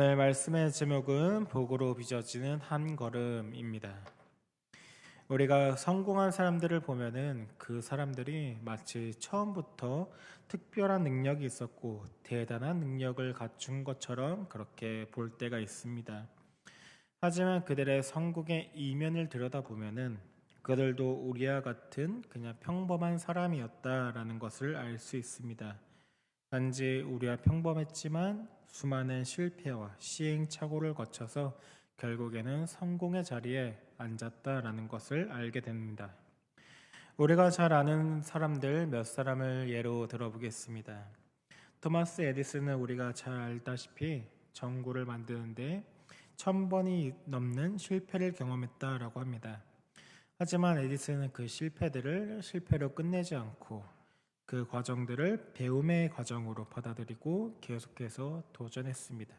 오늘 말씀의 제목은 복으로 빚어지는 한 걸음입니다. 우리가 성공한 사람들을 보면은 그 사람들이 마치 처음부터 특별한 능력이 있었고 대단한 능력을 갖춘 것처럼 그렇게 볼 때가 있습니다. 하지만 그들의 성공의 이면을 들여다보면은 그들도 우리와 같은 그냥 평범한 사람이었다라는 것을 알 수 있습니다. 단지 우리와 평범했지만 수많은 실패와 시행착오를 거쳐서 결국에는 성공의 자리에 앉았다라는 것을 알게 됩니다. 우리가 잘 아는 사람들 몇 사람을 예로 들어보겠습니다. 토마스 에디슨은 우리가 잘 알다시피 전구를 만드는데 1000번이 넘는 실패를 경험했다라고 합니다. 하지만 에디슨은 그 실패들을 실패로 끝내지 않고 그 과정들을 배움의 과정으로 받아들이고 계속해서 도전했습니다.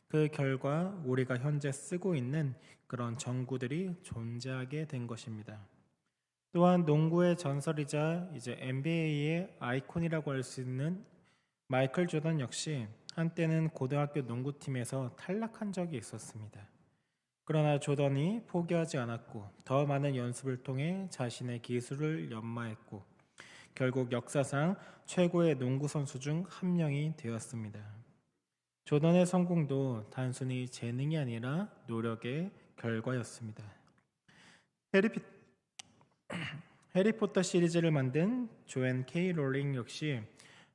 그 결과 우리가 현재 쓰고 있는 그런 전구들이 존재하게 된 것입니다. 또한 농구의 전설이자 이제 NBA의 아이콘이라고 할 수 있는 마이클 조던 역시 한때는 고등학교 농구팀에서 탈락한 적이 있었습니다. 그러나 조던이 포기하지 않았고 더 많은 연습을 통해 자신의 기술을 연마했고 결국 역사상 최고의 농구 선수 중 한 명이 되었습니다. 조던의 성공도 단순히 재능이 아니라 노력의 결과였습니다. 해리피, 해리포터 시리즈를 만든 조앤 케이 롤링 역시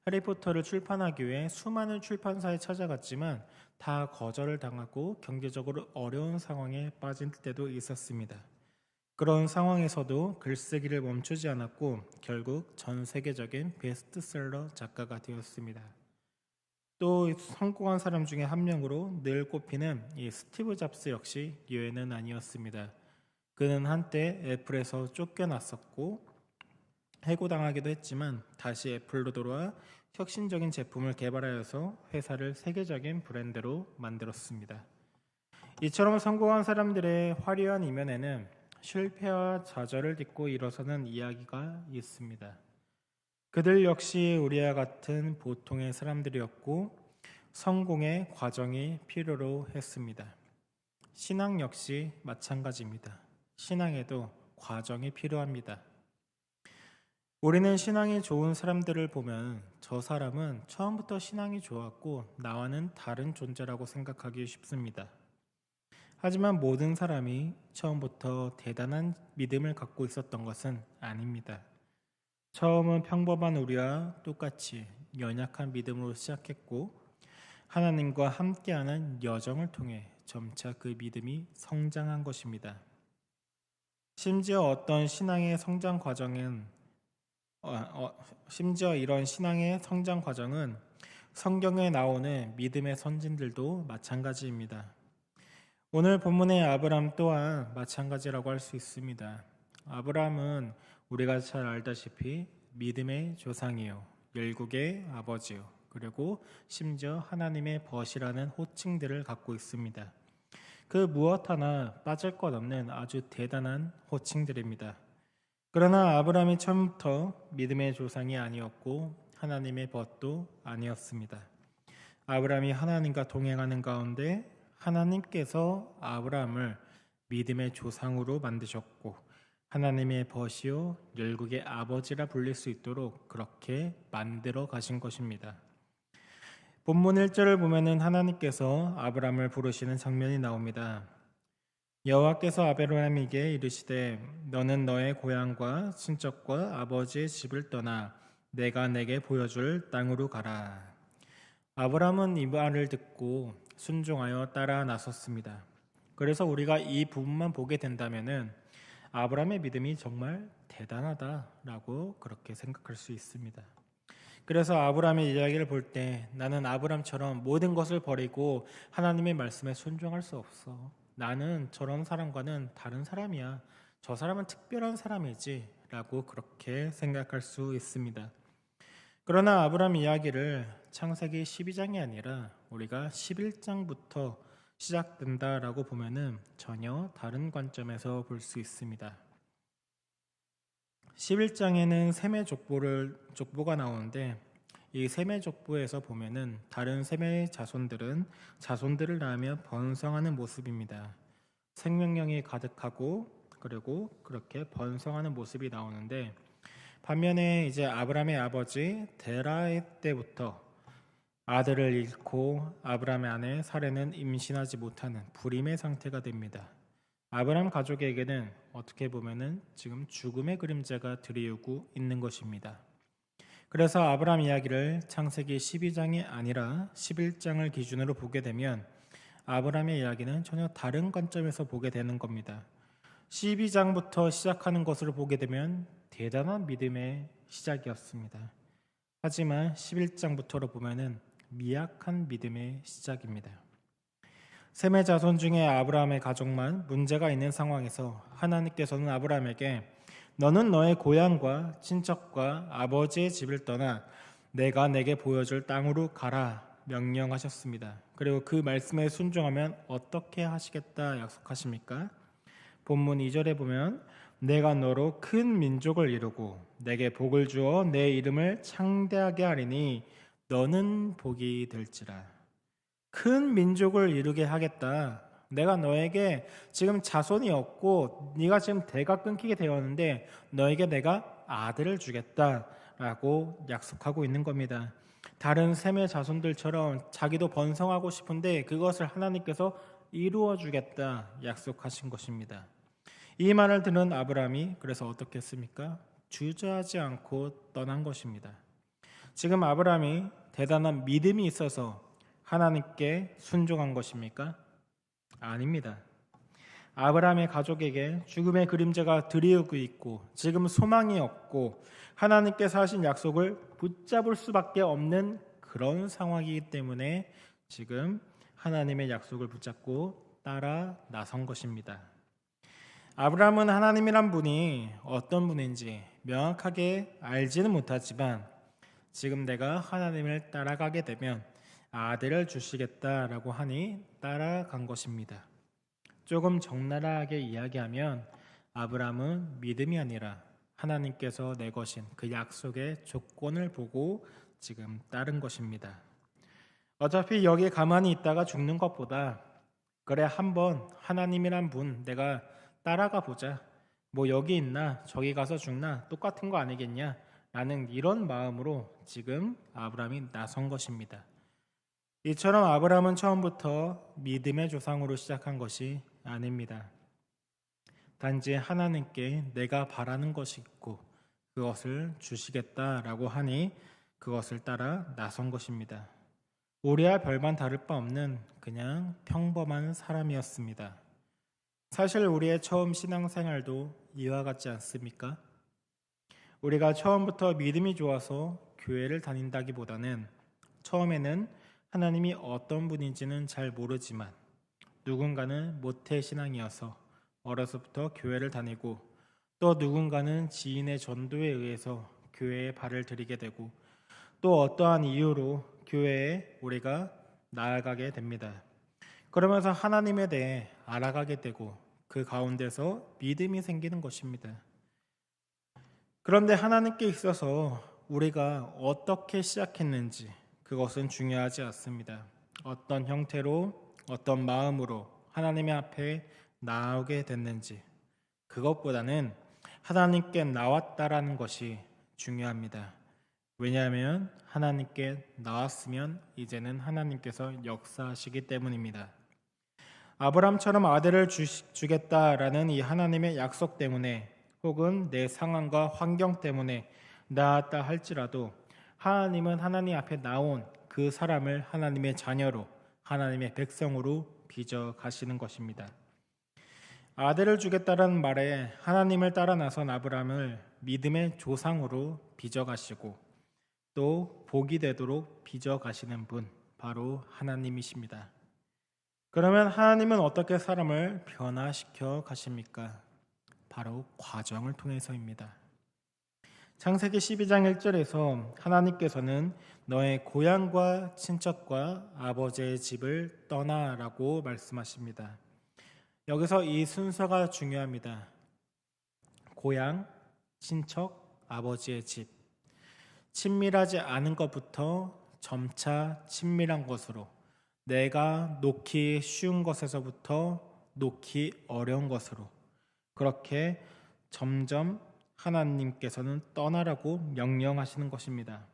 해리포터를 출판하기 위해 수많은 출판사에 찾아갔지만 다 거절을 당하고 경제적으로 어려운 상황에 빠진 때도 있었습니다. 그런 상황에서도 글쓰기를 멈추지 않았고 결국 전 세계적인 베스트셀러 작가가 되었습니다. 또 성공한 사람 중에 한 명으로 늘 꼽히는 이 스티브 잡스 역시 예외는 아니었습니다. 그는 한때 애플에서 쫓겨났었고 해고당하기도 했지만 다시 애플로 돌아와 혁신적인 제품을 개발하여서 회사를 세계적인 브랜드로 만들었습니다. 이처럼 성공한 사람들의 화려한 이면에는 실패와 좌절을 딛고 일어서는 이야기가 있습니다. 그들 역시 우리와 같은 보통의 사람들이었고 성공의 과정이 필요로 했습니다. 신앙 역시 마찬가지입니다. 신앙에도 과정이 필요합니다. 우리는 신앙이 좋은 사람들을 보면 저 사람은 처음부터 신앙이 좋았고 나와는 다른 존재라고 생각하기 쉽습니다. 하지만 모든 사람이 처음부터 대단한 믿음을 갖고 있었던 것은 아닙니다. 처음은 평범한 우리와 똑같이 연약한 믿음으로 시작했고 하나님과 함께하는 여정을 통해 점차 그 믿음이 성장한 것입니다. 심지어 어떤 신앙의 성장 과정은 심지어 이런 신앙의 성장 과정은 성경에 나오는 믿음의 선진들도 마찬가지입니다. 오늘 본문의 아브람 또한 마찬가지라고 할 수 있습니다. 아브람은 우리가 잘 알다시피 믿음의 조상이요, 열국의 아버지요, 그리고 심지어 하나님의 벗이라는 호칭들을 갖고 있습니다. 그 무엇 하나 빠질 것 없는 아주 대단한 호칭들입니다. 그러나 아브람이 처음부터 믿음의 조상이 아니었고 하나님의 벗도 아니었습니다. 아브람이 하나님과 동행하는 가운데 하나님께서 아브라함을 믿음의 조상으로 만드셨고 하나님의 벗이요 열국의 아버지라 불릴 수 있도록 그렇게 만들어 가신 것입니다. 본문 1절을 보면은 하나님께서 아브라함을 부르시는 장면이 나옵니다. 여호와께서 아브라함에게 이르시되 너는 너의 고향과 친척과 아버지의 집을 떠나 내가 내게 보여줄 땅으로 가라. 아브라함은 이 말을 듣고 순종하여 따라 나섰습니다. 그래서 우리가 이 부분만 보게 된다면은 아브라함의 믿음이 정말 대단하다라고 그렇게 생각할 수 있습니다. 그래서 아브라함의 이야기를 볼 때 나는 아브라함처럼 모든 것을 버리고 하나님의 말씀에 순종할 수 없어. 나는 저런 사람과는 다른 사람이야. 저 사람은 특별한 사람이지 라고 그렇게 생각할 수 있습니다. 그러나 아브라함 이야기를 창세기 12장이 아니라 우리가 11장부터 시작된다라고 보면은 전혀 다른 관점에서 볼 수 있습니다. 11장에는 셈의 족보가 나오는데 이 셈의 족보에서 보면은 다른 셈의 자손들은 자손들을 낳으며 번성하는 모습입니다. 생명력이 가득하고 그리고 그렇게 번성하는 모습이 나오는데, 반면에 이제 아브라함의 아버지 데라의 때부터 아들을 잃고 아브라함의 아내 사레는 임신하지 못하는 불임의 상태가 됩니다. 아브라함 가족에게는 어떻게 보면은 지금 죽음의 그림자가 드리우고 있는 것입니다. 그래서 아브라함 이야기를 창세기 12장이 아니라 11장을 기준으로 보게 되면 아브라함의 이야기는 전혀 다른 관점에서 보게 되는 겁니다. 12장부터 시작하는 것으로 보게 되면 대단한 믿음의 시작이었습니다. 하지만 11장부터로 보면은 미약한 믿음의 시작입니다. 셈의 자손 중에 아브라함의 가족만 문제가 있는 상황에서 하나님께서는 아브라함에게 너는 너의 고향과 친척과 아버지의 집을 떠나 내가 내게 보여줄 땅으로 가라 명령하셨습니다. 그리고 그 말씀에 순종하면 어떻게 하시겠다 약속하십니까? 본문 2절에 보면 내가 너로 큰 민족을 이루고 내게 복을 주어 내 이름을 창대하게 하리니 너는 복이 될지라. 큰 민족을 이루게 하겠다. 내가 너에게 지금 자손이 없고 네가 지금 대가 끊기게 되었는데 너에게 내가 아들을 주겠다라고 약속하고 있는 겁니다. 다른 셈의 자손들처럼 자기도 번성하고 싶은데 그것을 하나님께서 이루어 주겠다 약속하신 것입니다. 이 말을 들은 아브라함이 그래서 어떻게 했습니까? 주저하지 않고 떠난 것입니다. 지금 아브라함이 대단한 믿음이 있어서 하나님께 순종한 것입니까? 아닙니다. 아브라함의 가족에게 죽음의 그림자가 드리우고 있고 지금 소망이 없고 하나님께서 하신 약속을 붙잡을 수밖에 없는 그런 상황이기 때문에 지금 하나님의 약속을 붙잡고 따라 나선 것입니다. 아브라함은 하나님이란 분이 어떤 분인지 명확하게 알지는 못하지만 지금 내가 하나님을 따라가게 되면 아들을 주시겠다라고 하니 따라간 것입니다. 조금 적나라하게 이야기하면 아브라함은 믿음이 아니라 하나님께서 내거신 그 약속의 조건을 보고 지금 따른 것입니다. 어차피 여기에 가만히 있다가 죽는 것보다 그래 한번 하나님이란 분 내가 따라가 보자. 뭐 여기 있나 저기 가서 죽나 똑같은 거 아니겠냐 라는 이런 마음으로 지금 아브라함이 나선 것입니다. 이처럼 아브라함은 처음부터 믿음의 조상으로 시작한 것이 아닙니다. 단지 하나님께 내가 바라는 것이 있고 그것을 주시겠다라고 하니 그것을 따라 나선 것입니다. 우리와 별반 다를 바 없는 그냥 평범한 사람이었습니다. 사실 우리의 처음 신앙생활도 이와 같지 않습니까? 우리가 처음부터 믿음이 좋아서 교회를 다닌다기보다는 처음에는 하나님이 어떤 분인지는 잘 모르지만 누군가는 모태신앙이어서 어려서부터 교회를 다니고 또 누군가는 지인의 전도에 의해서 교회에 발을 들이게 되고 또 어떠한 이유로 교회에 우리가 나아가게 됩니다. 그러면서 하나님에 대해 알아가게 되고 그 가운데서 믿음이 생기는 것입니다. 그런데 하나님께 있어서 우리가 어떻게 시작했는지 그것은 중요하지 않습니다. 어떤 형태로 어떤 마음으로 하나님의 앞에 나오게 됐는지 그것보다는 하나님께 나왔다라는 것이 중요합니다. 왜냐하면 하나님께 나왔으면 이제는 하나님께서 역사하시기 때문입니다. 아브람처럼 아들을 주겠다라는 이 하나님의 약속 때문에 혹은 내 상황과 환경 때문에 나았다 할지라도 하나님은 하나님 앞에 나온 그 사람을 하나님의 자녀로 하나님의 백성으로 빚어 가시는 것입니다. 아들을 주겠다는 말에 하나님을 따라 나선 아브라함을 믿음의 조상으로 빚어 가시고 또 복이 되도록 빚어 가시는 분 바로 하나님이십니다. 그러면 하나님은 어떻게 사람을 변화시켜 가십니까? 바로 과정을 통해서입니다. 창세기 12장 1절에서 하나님께서는 너의 고향과 친척과 아버지의 집을 떠나라고 말씀하십니다. 여기서 이 순서가 중요합니다. 고향, 친척, 아버지의 집. 친밀하지 않은 것부터 점차 친밀한 것으로, 내가 놓기 쉬운 것에서부터 놓기 어려운 것으로, 그렇게 점점 하나님께서는 떠나라고 명령하시는 것입니다.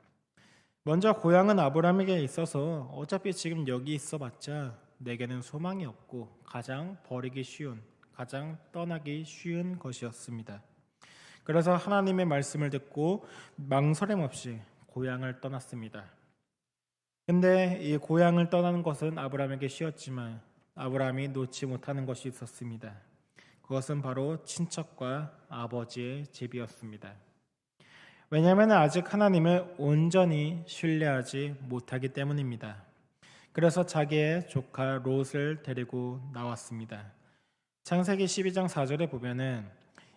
먼저 고향은 아브라함에게 있어서 어차피 지금 여기 있어봤자 내게는 소망이 없고 가장 버리기 쉬운, 가장 떠나기 쉬운 것이었습니다. 그래서 하나님의 말씀을 듣고 망설임 없이 고향을 떠났습니다. 근데 이 고향을 떠나는 것은 아브라함에게 쉬웠지만 아브라함이 놓지 못하는 것이 있었습니다. 그것은 바로 친척과 아버지의 집이었습니다. 왜냐하면 아직 하나님을 온전히 신뢰하지 못하기 때문입니다. 그래서 자기의 조카 롯을 데리고 나왔습니다. 창세기 12장 4절에 보면은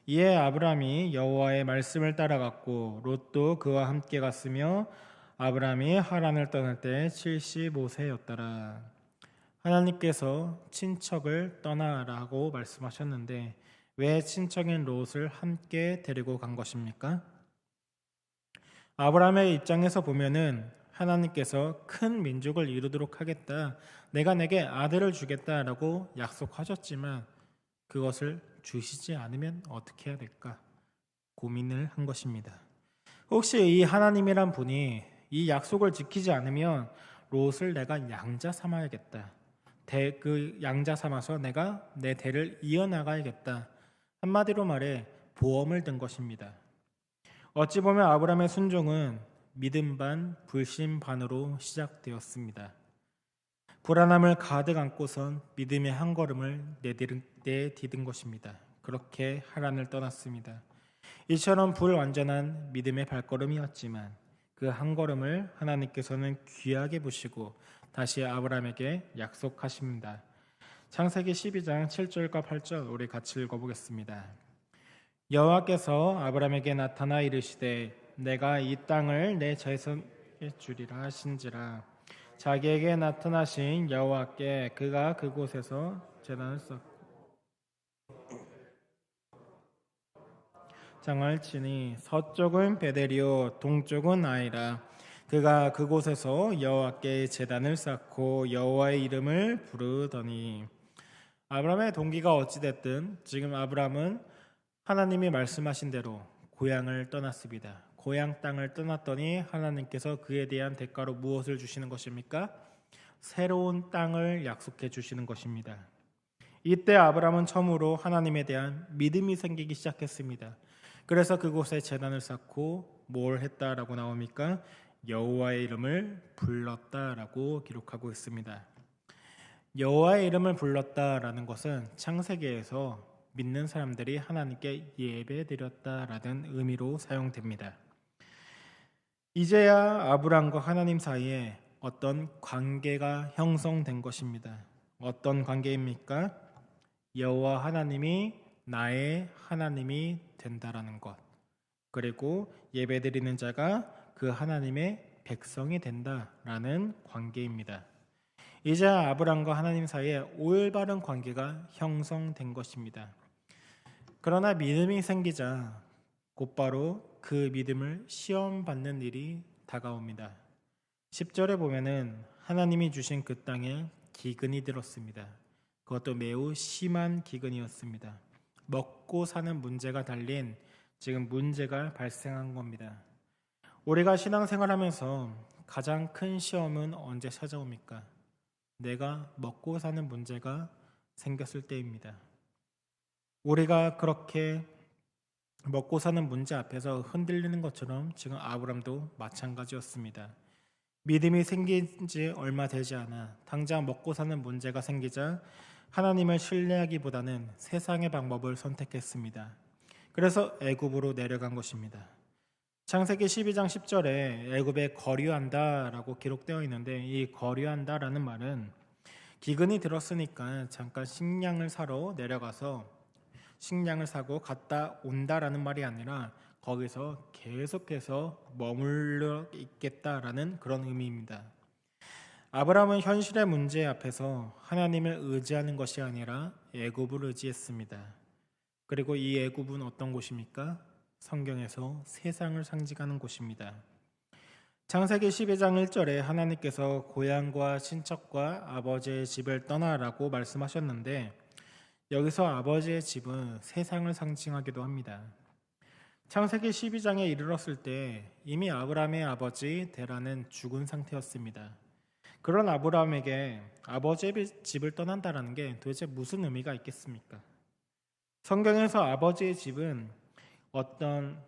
이에 아브라함이 여호와의 말씀을 따라갔고 롯도 그와 함께 갔으며 아브라함이 하란을 떠날 때 75세였더라. 하나님께서 친척을 떠나라고 말씀하셨는데 왜 친척인 롯을 함께 데리고 간 것입니까? 아브라함의 입장에서 보면은 하나님께서 큰 민족을 이루도록 하겠다, 내가 내게 아들을 주겠다라고 약속하셨지만 그것을 주시지 않으면 어떻게 해야 될까 고민을 한 것입니다. 혹시 이 하나님이란 분이 이 약속을 지키지 않으면 롯을 내가 양자 삼아야겠다, 그 양자 삼아서 내가 내 대를 이어나가야겠다, 한마디로 말해 보험을 든 것입니다. 어찌 보면 아브라함의 순종은 믿음 반 불신 반으로 시작되었습니다. 불안함을 가득 안고선 믿음의 한 걸음을 내디딘 것입니다. 그렇게 하란을 떠났습니다. 이처럼 불완전한 믿음의 발걸음이었지만 그 한 걸음을 하나님께서는 귀하게 보시고 다시 아브라함에게 약속하십니다. 창세기 12장 7절과 8절 우리 같이 읽어보겠습니다. 여호와께서 아브라함에게 나타나 이르시되 내가 이 땅을 내 자손에게 주리라 하신지라. 자기에게 나타나신 여호와께 그가 그곳에서 제단을 쌓고 장을 치니 서쪽은 베델이요 동쪽은 아이라. 그가 그곳에서 여호와께 제단을 쌓고 여호와의 이름을 부르더니. 아브라함의 동기가 어찌됐든 지금 아브라함은 하나님이 말씀하신 대로 고향을 떠났습니다. 고향 땅을 떠났더니 하나님께서 그에 대한 대가로 무엇을 주시는 것입니까? 새로운 땅을 약속해 주시는 것입니다. 이때 아브라함은 처음으로 하나님에 대한 믿음이 생기기 시작했습니다. 그래서 그곳에 제단을 쌓고 뭘 했다라고 나옵니까? 여호와의 이름을 불렀다라고 기록하고 있습니다. 여호와의 이름을 불렀다라는 것은 창세기에서 믿는 사람들이 하나님께 예배드렸다라는 의미로 사용됩니다. 이제야 아브라함과 하나님 사이에 어떤 관계가 형성된 것입니다. 어떤 관계입니까? 여호와 하나님이 나의 하나님이 된다라는 것, 그리고 예배드리는 자가 그 하나님의 백성이 된다라는 관계입니다. 이제 아브라함과 하나님 사이에 올바른 관계가 형성된 것입니다. 그러나 믿음이 생기자 곧바로 그 믿음을 시험받는 일이 다가옵니다. 10절에 보면은 하나님이 주신 그 땅에 기근이 들었습니다. 그것도 매우 심한 기근이었습니다. 먹고 사는 문제가 달린 지금 문제가 발생한 겁니다. 우리가 신앙생활하면서 가장 큰 시험은 언제 찾아옵니까? 내가 먹고 사는 문제가 생겼을 때입니다. 우리가 그렇게 먹고 사는 문제 앞에서 흔들리는 것처럼 지금 아브람도 마찬가지였습니다. 믿음이 생긴 지 얼마 되지 않아 당장 먹고 사는 문제가 생기자 하나님을 신뢰하기보다는 세상의 방법을 선택했습니다. 그래서 애굽으로 내려간 것입니다. 창세기 12장 10절에 애굽에 거류한다라고 기록되어 있는데 이 거류한다라는 말은 기근이 들었으니까 잠깐 식량을 사러 내려가서 식량을 사고 갔다 온다라는 말이 아니라 거기서 계속해서 머물러 있겠다라는 그런 의미입니다. 아브라함은 현실의 문제 앞에서 하나님을 의지하는 것이 아니라 애굽을 의지했습니다. 그리고 이 애굽은 어떤 곳입니까? 성경에서 세상을 상징하는 곳입니다. 창세기 12장 1절에 하나님께서 고향과 친척과 아버지의 집을 떠나라고 말씀하셨는데 여기서 아버지의 집은 세상을 상징하기도 합니다. 창세기 12장에 이르렀을 때 이미 아브라함의 아버지 데라는 죽은 상태였습니다. 그런 아브라함에게 아버지의 집을 떠난다라는 게 도대체 무슨 의미가 있겠습니까? 성경에서 아버지의 집은 어떤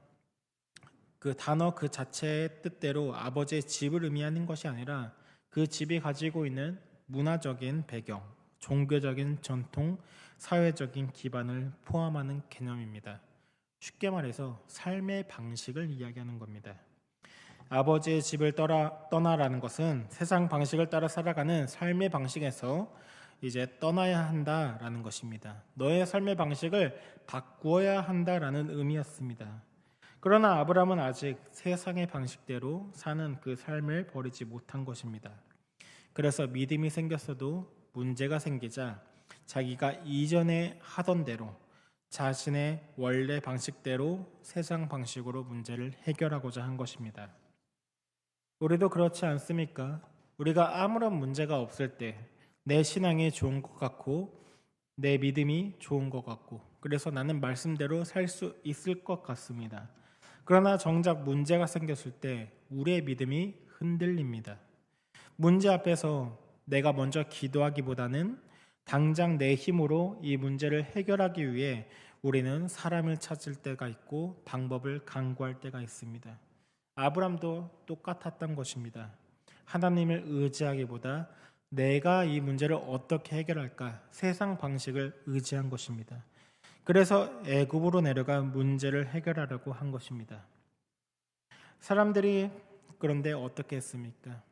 그 단어 그 자체의 뜻대로 아버지의 집을 의미하는 것이 아니라 그 집이 가지고 있는 문화적인 배경, 종교적인 전통, 사회적인 기반을 포함하는 개념입니다. 쉽게 말해서 삶의 방식을 이야기하는 겁니다. 아버지의 집을 떠나라는 것은 세상 방식을 따라 살아가는 삶의 방식에서 이제 떠나야 한다라는 것입니다. 너의 삶의 방식을 바꾸어야 한다라는 의미였습니다. 그러나 아브라함은 아직 세상의 방식대로 사는 그 삶을 버리지 못한 것입니다. 그래서 믿음이 생겼어도 문제가 생기자 자기가 이전에 하던 대로 자신의 원래 방식대로 세상 방식으로 문제를 해결하고자 한 것입니다. 우리도 그렇지 않습니까? 우리가 아무런 문제가 없을 때 내 신앙이 좋은 것 같고 내 믿음이 좋은 것 같고 그래서 나는 말씀대로 살 수 있을 것 같습니다. 그러나 정작 문제가 생겼을 때 우리의 믿음이 흔들립니다. 문제 앞에서 내가 먼저 기도하기보다는 당장 내 힘으로 이 문제를 해결하기 위해 우리는 사람을 찾을 때가 있고 방법을 강구할 때가 있습니다. 아브람도 똑같았던 것입니다. 하나님을 의지하기보다 내가 이 문제를 어떻게 해결할까 세상 방식을 의지한 것입니다. 그래서 애굽으로 내려가 문제를 해결하려고 한 것입니다. 사람들이 그런데 어떻게 했습니까?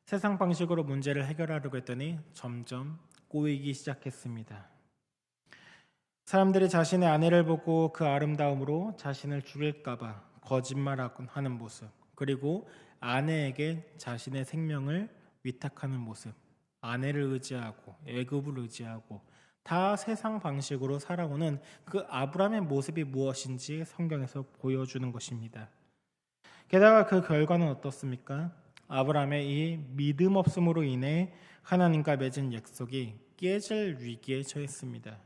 세상 방식으로 문제를 해결하려고 했더니 점점 꼬이기 시작했습니다. 사람들이 자신의 아내를 보고 그 아름다움으로 자신을 죽일까봐 거짓말하는 모습, 그리고 아내에게 자신의 생명을 위탁하는 모습, 아내를 의지하고 애굽을 의지하고 다 세상 방식으로 살아오는 그 아브라함의 모습이 무엇인지 성경에서 보여주는 것입니다. 게다가 그 결과는 어떻습니까? 아브라함의 이 믿음 없음으로 인해 하나님과 맺은 약속이 깨질 위기에 처했습니다.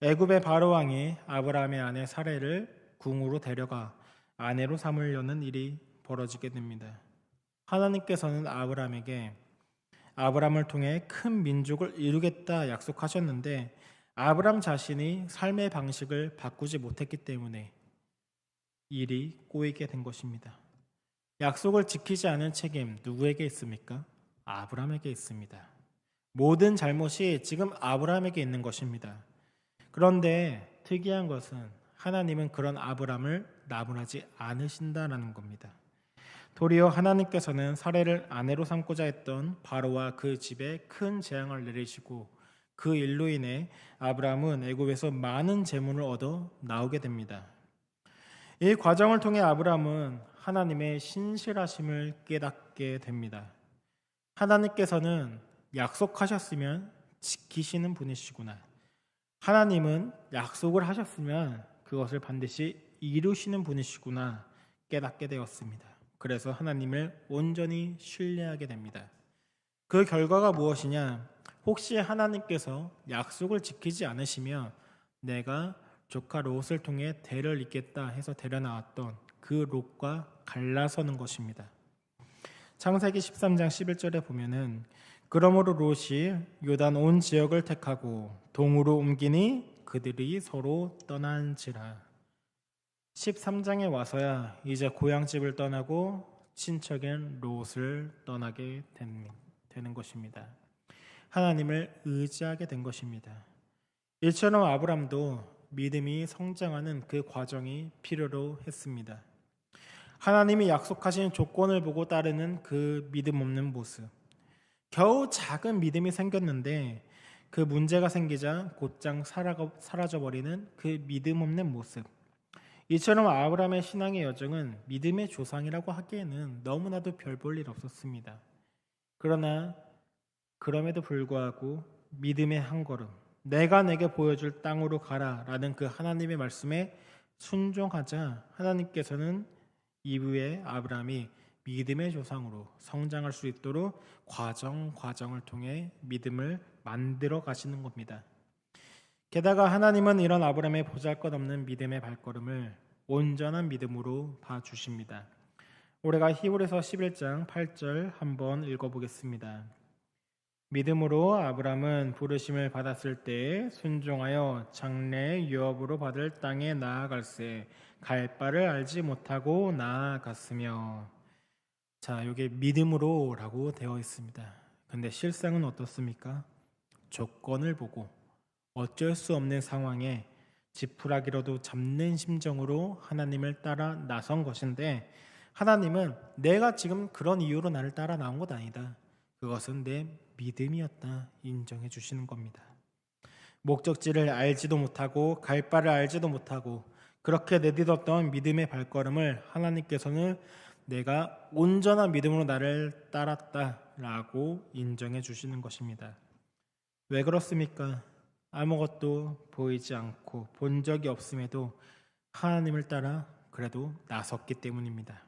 애굽의 바로 왕이 아브라함의 아내 사레를 궁으로 데려가 아내로 삼으려는 일이 벌어지게 됩니다. 하나님께서는 아브라함에게 아브라함을 통해 큰 민족을 이루겠다 약속하셨는데 아브라함 자신이 삶의 방식을 바꾸지 못했기 때문에 일이 꼬이게 된 것입니다. 약속을 지키지 않은 책임 누구에게 있습니까? 아브라함에게 있습니다. 모든 잘못이 지금 아브라함에게 있는 것입니다. 그런데 특이한 것은 하나님은 그런 아브라함을 나무라지 않으신다라는 겁니다. 도리어 하나님께서는 사레를 아내로 삼고자 했던 바로와 그 집에 큰 재앙을 내리시고 그 일로 인해 아브라함은 애굽에서 많은 재물을 얻어 나오게 됩니다. 이 과정을 통해 아브라함은 하나님의 신실하심을 깨닫게 됩니다. 하나님께서는 약속하셨으면 지키시는 분이시구나. 하나님은 약속을 하셨으면 그것을 반드시 이루시는 분이시구나 깨닫게 되었습니다. 그래서 하나님을 온전히 신뢰하게 됩니다. 그 결과가 무엇이냐? 혹시 하나님께서 약속을 지키지 않으시면 내가 조카 롯을 통해 대를 잇겠다 해서 데려나왔던 그 롯과 갈라서는 것입니다. 창세기 13장 11절에 보면은 그러므로 롯이 요단 온 지역을 택하고 동으로 옮기니 그들이 서로 떠난지라. 13장에 와서야 이제 고향집을 떠나고 친척인 롯을 떠나게 되는 것입니다. 하나님을 의지하게 된 것입니다. 이처럼 아브람도 믿음이 성장하는 그 과정이 필요로 했습니다. 하나님이 약속하신 조건을 보고 따르는 그 믿음 없는 모습. 겨우 작은 믿음이 생겼는데 그 문제가 생기자 곧장 사라져버리는 그 믿음 없는 모습. 이처럼 아브라함의 신앙의 여정은 믿음의 조상이라고 하기에는 너무나도 별 볼 일 없었습니다. 그러나 그럼에도 불구하고 믿음의 한 걸음, 내가 내게 보여줄 땅으로 가라라는 그 하나님의 말씀에 순종하자 하나님께서는 이후에 아브라함이 믿음의 조상으로 성장할 수 있도록 과정을 통해 믿음을 만들어 가시는 겁니다. 게다가 하나님은 이런 아브라함의 보잘것없는 믿음의 발걸음을 온전한 믿음으로 봐주십니다. 우리가 히브리서 11장 8절 한번 읽어보겠습니다. 믿음으로 아브라함은 부르심을 받았을 때 순종하여 장래의 유업으로 받을 땅에 나아갈새 갈 바를 알지 못하고 나아갔으며. 자, 여기 믿음으로라고 되어 있습니다. 근데 실상은 어떻습니까? 조건을 보고 어쩔 수 없는 상황에 지푸라기로도 잡는 심정으로 하나님을 따라 나선 것인데, 하나님은 내가 지금 그런 이유로 나를 따라 나온 것 아니다, 그것은 내 믿음이었다 인정해 주시는 겁니다. 목적지를 알지도 못하고 갈 바를 알지도 못하고 그렇게 내딛었던 믿음의 발걸음을 하나님께서는 내가 온전한 믿음으로 나를 따랐다라고 인정해 주시는 것입니다. 왜 그렇습니까? 아무것도 보이지 않고 본 적이 없음에도 하나님을 따라 그래도 나섰기 때문입니다.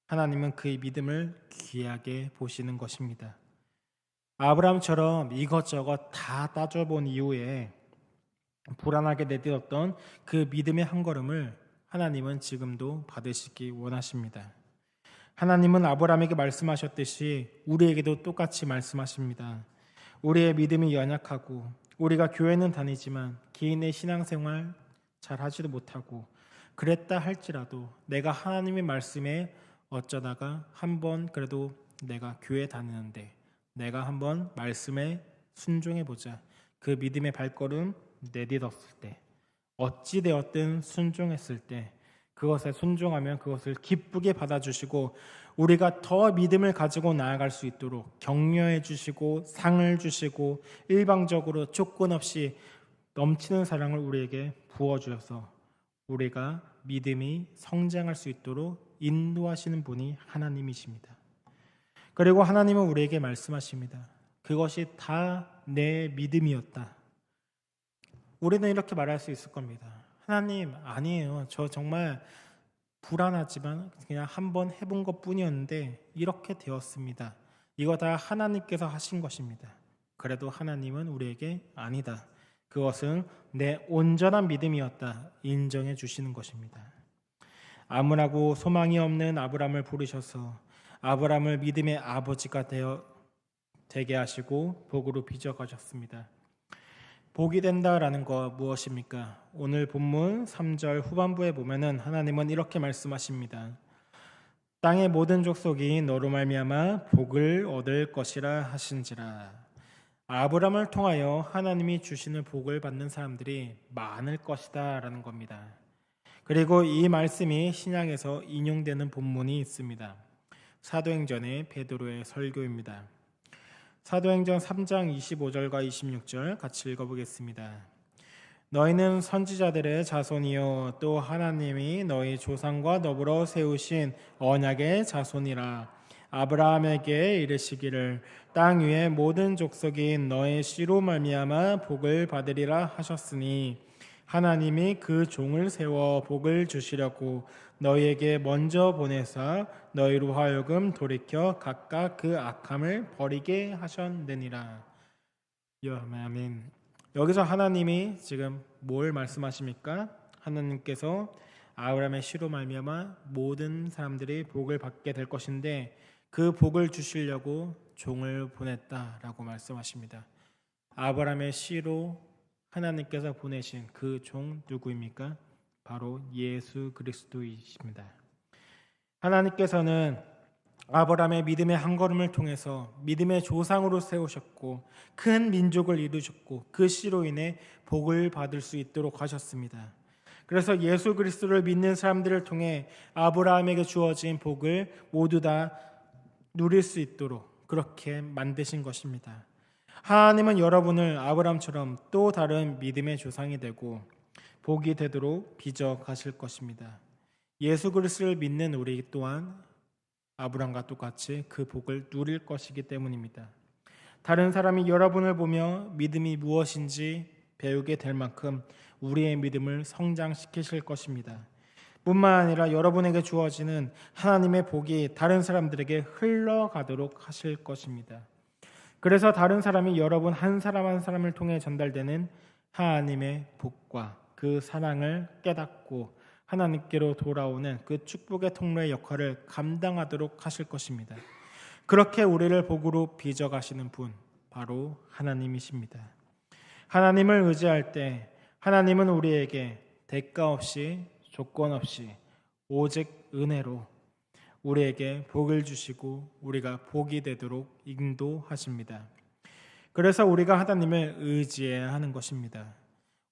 하나님은 그의 믿음을 귀하게 보시는 것입니다. 아브라함처럼 이것저것 다 따져본 이후에 불안하게 내딛었던 그 믿음의 한 걸음을 하나님은 지금도 받으시기 원하십니다. 하나님은 아브라함에게 말씀하셨듯이 우리에게도 똑같이 말씀하십니다. 우리의 믿음이 연약하고 우리가 교회는 다니지만 개인의 신앙생활 잘 하지도 못하고 그랬다 할지라도 내가 하나님의 말씀에 어쩌다가 한번 그래도 내가 교회 다니는데 내가 한번 말씀에 순종해보자, 그 믿음의 발걸음 내딛었을 때, 어찌되었든 순종했을 때 그것에 순종하면 그것을 기쁘게 받아주시고 우리가 더 믿음을 가지고 나아갈 수 있도록 격려해 주시고 상을 주시고 일방적으로 조건 없이 넘치는 사랑을 우리에게 부어주셔서 우리가 믿음이 성장할 수 있도록 인도하시는 분이 하나님이십니다. 그리고 하나님은 우리에게 말씀하십니다. 그것이 다 내 믿음이었다. 우리는 이렇게 말할 수 있을 겁니다. 하나님, 아니에요. 저 정말 불안하지만 그냥 한번 해본 것 뿐이었는데 이렇게 되었습니다. 이거 다 하나님께서 하신 것입니다. 그래도 하나님은 우리에게 아니다, 그것은 내 온전한 믿음이었다 인정해 주시는 것입니다. 아무라고 소망이 없는 아브라함을 부르셔서 아브라함을 믿음의 아버지가 되게 하시고 복으로 빚어 가셨습니다. 복이 된다라는 거 무엇입니까? 오늘 본문 3절 후반부에 보면은 하나님은 이렇게 말씀하십니다. 땅의 모든 족속이 너로 말미암아 복을 얻을 것이라 하신지라. 아브라함을 통하여 하나님이 주시는 복을 받는 사람들이 많을 것이다 라는 겁니다. 그리고 이 말씀이 신약에서 인용되는 본문이 있습니다. 사도행전의 베드로의 설교입니다. 사도행전 3장 25절과 26절 같이 읽어보겠습니다. 너희는 선지자들의 자손이요 또 하나님이 너희 조상과 더불어 세우신 언약의 자손이라. 아브라함에게 이르시기를 땅 위의 모든 족속이 너의 씨로 말미암아 복을 받으리라 하셨으니 하나님이 그 종을 세워 복을 주시려고 너희에게 먼저 보내사 너희로 하여금 돌이켜 각각 그 악함을 버리게 하셨느니라. 아멘. 여기서 하나님이 지금 뭘 말씀하십니까? 하나님께서 아브라함의 씨로 말미암아 모든 사람들이 복을 받게 될 것인데 그 복을 주시려고 종을 보냈다라고 말씀하십니다. 아브라함의 씨로 하나님께서 보내신 그 종 누구입니까? 바로 예수 그리스도이십니다. 하나님께서는 아브라함의 믿음의 한 걸음을 통해서 믿음의 조상으로 세우셨고 큰 민족을 이루셨고 그 씨로 인해 복을 받을 수 있도록 하셨습니다. 그래서 예수 그리스도를 믿는 사람들을 통해 아브라함에게 주어진 복을 모두 다 누릴 수 있도록 그렇게 만드신 것입니다. 하나님은 여러분을 아브라함처럼 또 다른 믿음의 조상이 되고 복이 되도록 빚어 가실 것입니다. 예수 그리스도를 믿는 우리 또한 아브라함과 똑같이 그 복을 누릴 것이기 때문입니다. 다른 사람이 여러분을 보며 믿음이 무엇인지 배우게 될 만큼 우리의 믿음을 성장시키실 것입니다. 뿐만 아니라 여러분에게 주어지는 하나님의 복이 다른 사람들에게 흘러가도록 하실 것입니다. 그래서 다른 사람이 여러분 한 사람 한 사람을 통해 전달되는 하나님의 복과 그 사랑을 깨닫고 하나님께로 돌아오는 그 축복의 통로의 역할을 감당하도록 하실 것입니다. 그렇게 우리를 복으로 빚어가시는 분, 바로 하나님이십니다. 하나님을 의지할 때 하나님은 우리에게 대가 없이 조건 없이 오직 은혜로 우리에게 복을 주시고 우리가 복이 되도록 인도하십니다. 그래서 우리가 하나님을 의지해야 하는 것입니다.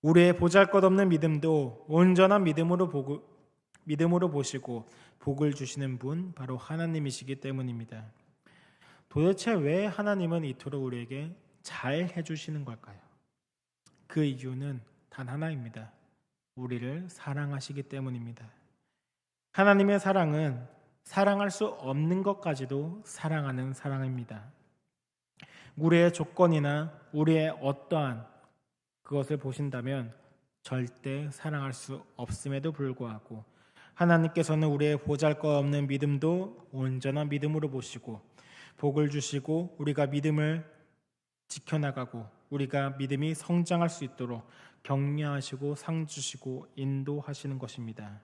우리의 보잘것없는 믿음도 온전한 믿음으로 보시고 복을 주시는 분 바로 하나님이시기 때문입니다. 도대체 왜 하나님은 이토록 우리에게 잘 해주시는 걸까요? 그 이유는 단 하나입니다. 우리를 사랑하시기 때문입니다. 하나님의 사랑은 사랑할 수 없는 것까지도 사랑하는 사랑입니다. 우리의 조건이나 우리의 어떠한 그것을 보신다면 절대 사랑할 수 없음에도 불구하고 하나님께서는 우리의 보잘것없는 믿음도 온전한 믿음으로 보시고 복을 주시고 우리가 믿음을 지켜나가고 우리가 믿음이 성장할 수 있도록 격려하시고 상 주시고 인도하시는 것입니다.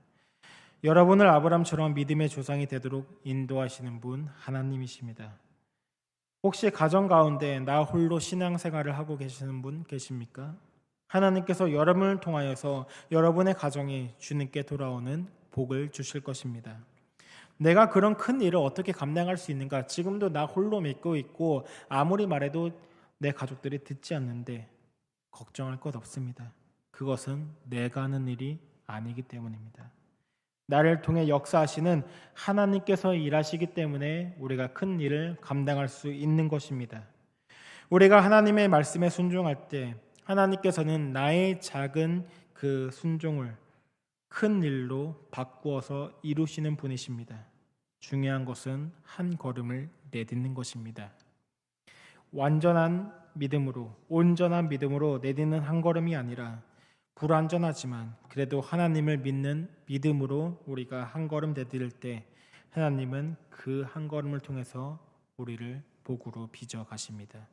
여러분을 아브라함처럼 믿음의 조상이 되도록 인도하시는 분 하나님이십니다. 혹시 가정 가운데 나 홀로 신앙생활을 하고 계시는 분 계십니까? 하나님께서 여러분을 통하여서 여러분의 가정이 주님께 돌아오는 복을 주실 것입니다. 내가 그런 큰 일을 어떻게 감당할 수 있는가? 지금도 나 홀로 믿고 있고 아무리 말해도 내 가족들이 듣지 않는데 걱정할 것 없습니다. 그것은 내가 하는 일이 아니기 때문입니다. 나를 통해 역사하시는 하나님께서 일하시기 때문에 우리가 큰 일을 감당할 수 있는 것입니다. 우리가 하나님의 말씀에 순종할 때 하나님께서는 나의 작은 그 순종을 큰 일로 바꾸어서 이루시는 분이십니다. 중요한 것은 한 걸음을 내딛는 것입니다. 완전한 믿음으로, 온전한 믿음으로 내딛는 한 걸음이 아니라 불완전하지만 그래도 하나님을 믿는 믿음으로 우리가 한 걸음 내디딜 때 하나님은 그 한 걸음을 통해서 우리를 복으로 빚어 가십니다.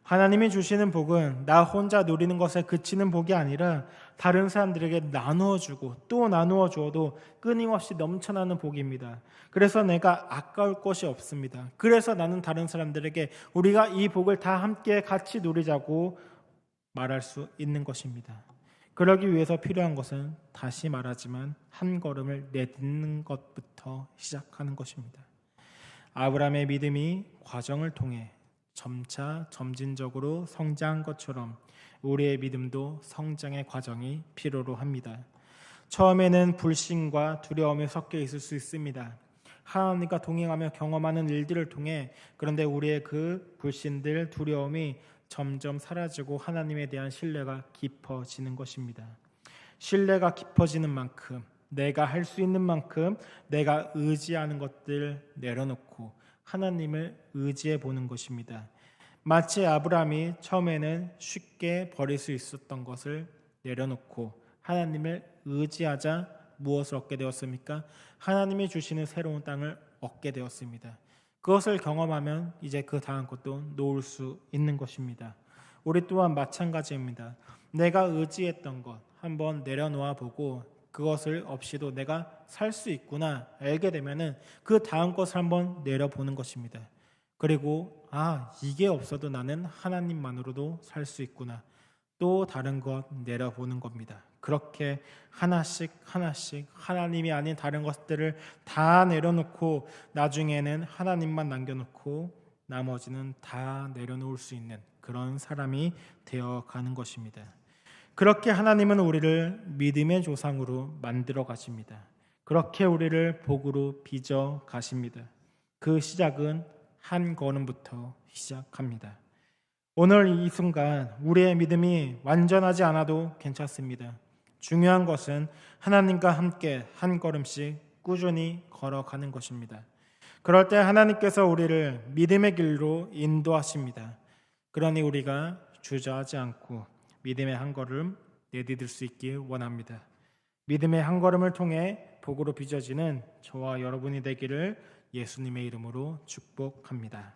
하나님이 주시는 복은 나 혼자 누리는 것에 그치는 복이 아니라 다른 사람들에게 나누어 주고 또 나누어 주어도 끊임없이 넘쳐나는 복입니다. 그래서 내가 아까울 것이 없습니다. 그래서 나는 다른 사람들에게 우리가 이 복을 다 함께 같이 누리자고 말할 수 있는 것입니다. 그러기 위해서 필요한 것은 다시 말하지만 한 걸음을 내딛는 것부터 시작하는 것입니다. 아브라함의 믿음이 과정을 통해 점차 점진적으로 성장한 것처럼 우리의 믿음도 성장의 과정이 필요로 합니다. 처음에는 불신과 두려움이 섞여 있을 수 있습니다. 하나님과 동행하며 경험하는 일들을 통해 그런데 우리의 그 불신들, 두려움이 점점 사라지고 하나님에 대한 신뢰가 깊어지는 것입니다. 신뢰가 깊어지는 만큼 내가 할 수 있는 만큼 내가 의지하는 것들 내려놓고 하나님을 의지해 보는 것입니다. 마치 아브라함이 처음에는 쉽게 버릴 수 있었던 것을 내려놓고 하나님을 의지하자 무엇을 얻게 되었습니까? 하나님이 주시는 새로운 땅을 얻게 되었습니다. 그것을 경험하면 이제 그 다음 것도 놓을 수 있는 것입니다. 우리 또한 마찬가지입니다. 내가 의지했던 것 한번 내려놓아 보고 그것을 없이도 내가 살 수 있구나 알게 되면은 그 다음 것을 한번 내려보는 것입니다. 그리고 이게 없어도 나는 하나님만으로도 살 수 있구나. 또 다른 것 내려보는 겁니다. 그렇게 하나씩 하나님이 아닌 다른 것들을 다 내려놓고 나중에는 하나님만 남겨놓고 나머지는 다 내려놓을 수 있는 그런 사람이 되어가는 것입니다. 그렇게 하나님은 우리를 믿음의 조상으로 만들어 가십니다. 그렇게 우리를 복으로 빚어 가십니다. 그 시작은 한 걸음부터 시작합니다. 오늘 이 순간 우리의 믿음이 완전하지 않아도 괜찮습니다. 중요한 것은 하나님과 함께 한 걸음씩 꾸준히 걸어가는 것입니다. 그럴 때 하나님께서 우리를 믿음의 길로 인도하십니다. 그러니 우리가 주저하지 않고 믿음의 한 걸음 내디딜 수 있길 원합니다. 믿음의 한 걸음을 통해 복으로 빚어지는 저와 여러분이 되기를 예수님의 이름으로 축복합니다.